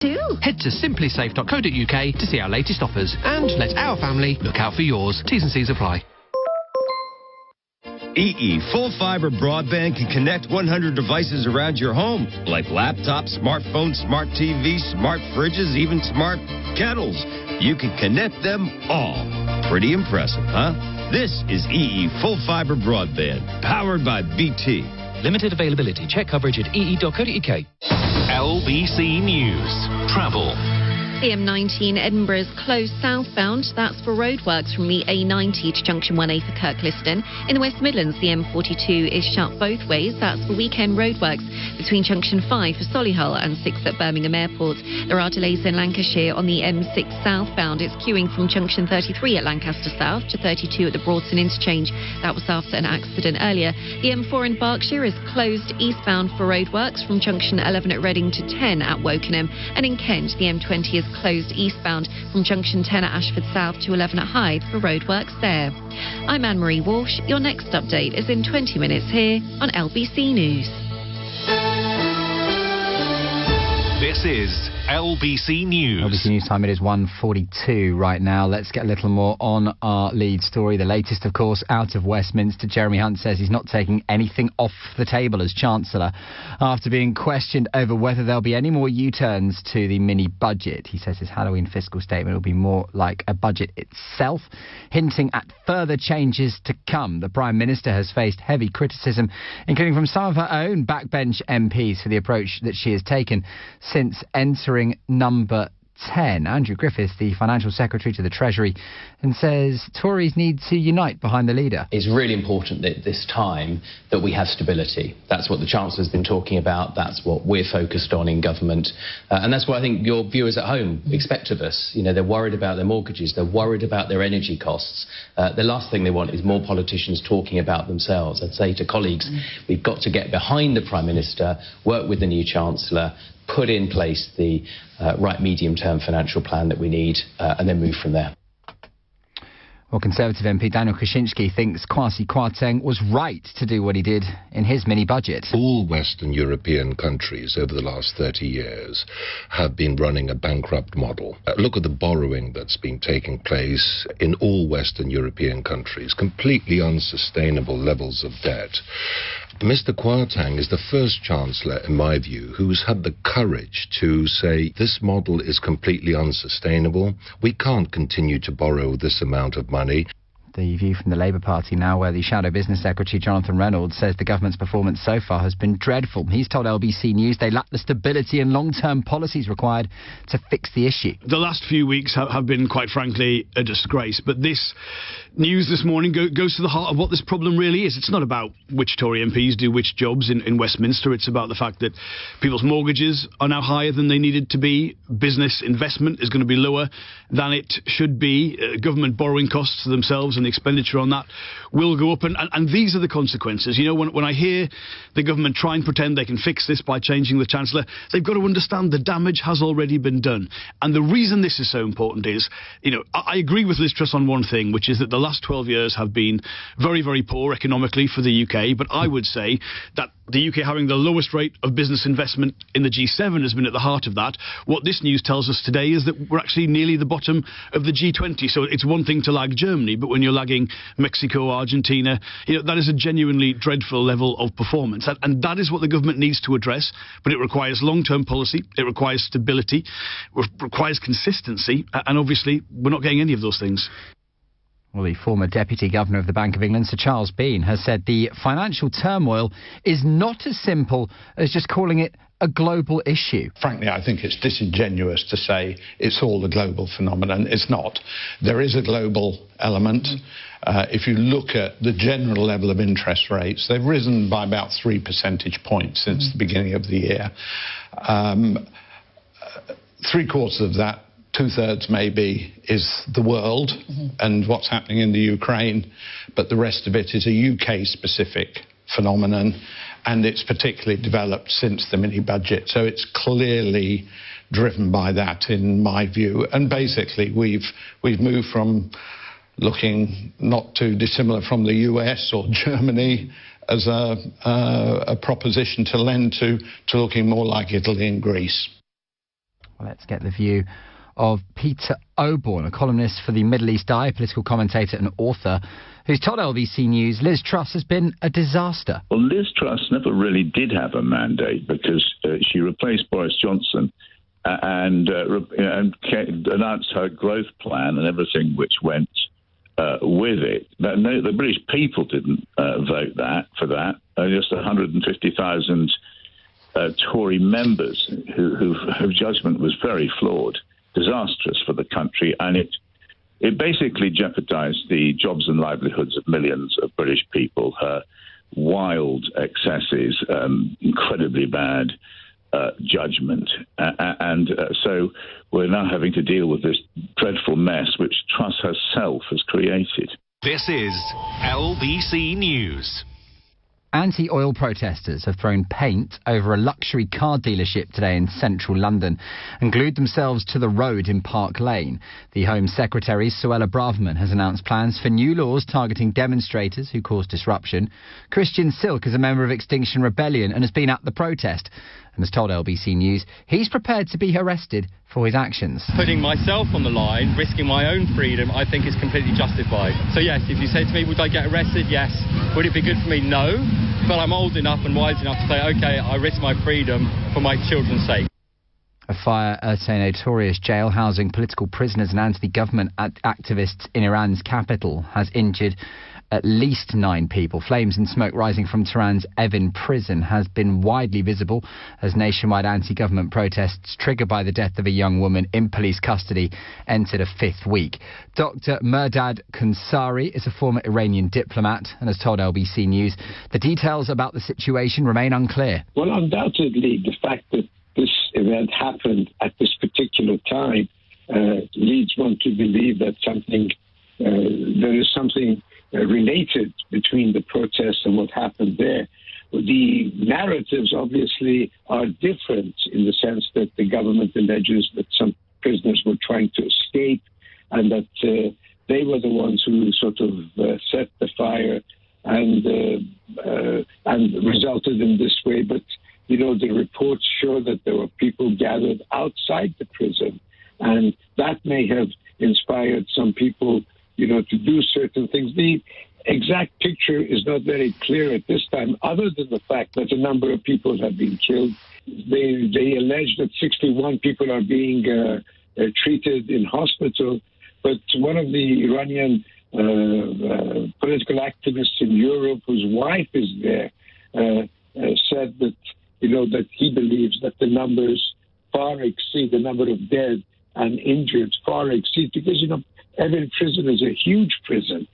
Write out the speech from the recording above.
Head to simplysafe.co.uk to see our latest offers and let our family look out for yours. T's and C's apply. EE full fiber broadband can connect 100 devices around your home, like laptops, smartphones, smart TVs, smart fridges, even smart kettles. You can connect them all. Pretty impressive, huh? This is EE full fiber broadband, powered by BT. Limited availability. Check coverage at ee.co.uk. LBC News. Travel. The M19 Edinburgh's closed southbound. That's for roadworks from the A90 to junction 1A for Kirkliston. In the West Midlands, the M42 is shut both ways. That's for weekend roadworks between junction 5 for Solihull and 6 at Birmingham Airport. There are delays in Lancashire on the M6 southbound. It's queuing from junction 33 at Lancaster South to 32 at the Broadson interchange. That was after an accident earlier. The M4 in Berkshire is closed eastbound for roadworks from junction 11 at Reading to 10 at Wokingham. And in Kent, the M20 is closed eastbound from junction 10 at Ashford South to 11 at Hyde for roadworks there. I'm Anne-Marie Walsh. Your next update is in 20 minutes here on LBC News. This is LBC News. LBC News time, it is 1:42 right now. Let's get a little more on our lead story. The latest, of course, out of Westminster. Jeremy Hunt says he's not taking anything off the table as Chancellor after being questioned over whether there'll be any more U-turns to the mini-budget. He says his Halloween fiscal statement will be more like a budget itself, hinting at further changes to come. The Prime Minister has faced heavy criticism, including from some of her own backbench MPs, for the approach that she has taken since entering number 10. Andrew Griffiths, the Financial Secretary to the Treasury, and says Tories need to unite behind the leader. It's really important at this time that we have stability. That's what the Chancellor's been talking about. That's what we're focused on in government. And that's what I think your viewers at home expect of us. You know, they're worried about their mortgages. They're worried about their energy costs. The last thing they want is more politicians talking about themselves. I'd say to colleagues, we've got to get behind the Prime Minister, work with the new Chancellor, put in place the right medium-term financial plan that we need, and then move from there. Well, Conservative MP Daniel Kaczynski thinks Kwasi Kwarteng was right to do what he did in his mini-budget. All Western European countries over the last 30 years have been running a bankrupt model. Look at the borrowing that's been taking place in all Western European countries, completely unsustainable levels of debt. Mr. Kwarteng is the first Chancellor, in my view, who's had the courage to say this model is completely unsustainable. We can't continue to borrow this amount of money. The view from the Labour Party now, where the Shadow Business Secretary Jonathan Reynolds says the government's performance so far has been dreadful. He's told LBC News they lack the stability and long-term policies required to fix the issue. The last few weeks have been, quite frankly, a disgrace. But this news this morning goes to the heart of what this problem really is. It's not about which Tory MPs do which jobs in Westminster. It's about the fact that people's mortgages are now higher than they needed to be. Business investment is going to be lower than it should be. Government borrowing costs themselves and the expenditure on that will go up. And these are the consequences. You know, when I hear the government try and pretend they can fix this by changing the Chancellor, they've got to understand the damage has already been done. And the reason this is so important is, you know, I agree with Liz Truss on one thing, which is that the last 12 years have been very, very poor economically for the UK. But I would say that the UK having the lowest rate of business investment in the G7 has been at the heart of that. What this news tells us today is that we're actually nearly the bottom of the G20. So it's one thing to lag Germany, but when you're lagging Mexico, Argentina, you know, that is a genuinely dreadful level of performance. And that is what the government needs to address. But it requires long-term policy. It requires stability. It requires consistency. And obviously, we're not getting any of those things. Well, the former Deputy Governor of the Bank of England, Sir Charles Bean, has said the financial turmoil is not as simple as just calling it a global issue. Frankly, I think it's disingenuous to say it's all a global phenomenon. It's not. There is a global element. If you look at the general level of interest rates, they've risen by about 3 percentage points since the beginning of the year. 3/4 of that, 2/3 maybe, is the world and what's happening in the Ukraine, but the rest of it is a UK-specific phenomenon, and it's particularly developed since the mini-budget. So it's clearly driven by that, in my view. And basically, we've moved from looking not too dissimilar from the US or Germany as a proposition to lend to looking more like Italy and Greece. Well, let's get the view of Peter Oborne, a columnist for the Middle East Eye, political commentator and author, who's told LBC News Liz Truss has been a disaster. Well, Liz Truss never really did have a mandate because she replaced Boris Johnson and announced her growth plan and everything which went with it. No, the British people didn't vote for that. Just 150,000 Tory members whose judgment was very flawed, disastrous for the country, and it basically jeopardised the jobs and livelihoods of millions of British people. Her wild excesses, incredibly bad judgment, and so we're now having to deal with this dreadful mess which Truss herself has created. This is LBC News. Anti-oil protesters have thrown paint over a luxury car dealership today in central London and glued themselves to the road in Park Lane. The Home Secretary, Suella Braverman, has announced plans for new laws targeting demonstrators who cause disruption. Christian Silk is a member of Extinction Rebellion and has been at the protest and has told LBC News he's prepared to be arrested for his actions. Putting myself on the line, risking my own freedom, I think is completely justified. So yes, if you say to me, would I get arrested? Yes. Would it be good for me? No. But I'm old enough and wise enough to say, OK, I risk my freedom for my children's sake. A fire at a notorious jail housing political prisoners and anti-government activists in Iran's capital has injured at least 9 people. Flames and smoke rising from Tehran's Evin prison has been widely visible as nationwide anti-government protests triggered by the death of a young woman in police custody entered a 5th week. Dr. Mehrdad Khansari is a former Iranian diplomat and has told LBC News the details about the situation remain unclear. Well, undoubtedly, the fact that this event happened at this particular time leads one to believe that there is something related between the protests and what happened there. The narratives obviously are different in the sense that the government alleges that some prisoners were trying to escape and that they were the ones who sort of set the fire and resulted in this way. But, you know, the reports show that there were people gathered outside the prison, and that may have inspired some people, you know, to do certain things. The exact picture is not very clear at this time, other than the fact that a number of people have been killed. They allege that 61 people are being treated in hospital, but one of the Iranian political activists in Europe, whose wife is there, said that, you know, that he believes that the numbers far exceed the number of dead and injured, far exceed, because, you know, Evin prison is a huge prison.